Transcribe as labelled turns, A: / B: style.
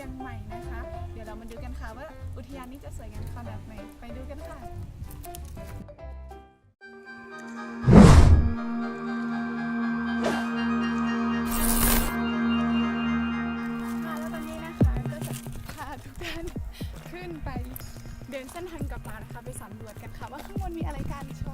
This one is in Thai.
A: ชียงใหม่นะคะเดี๋ยวเรามาดูกันค่ะว่าอุทยานนี้จะสวยงามขนาดไหนไปดูกันค่ะแล้วตอนนี้นะคะก็จะพาทุกท่านขึ้นไปเดินเส้นทางกลับมานะคะไปสำรวจกันค่ะว่าข้างบนมีอะไรกันช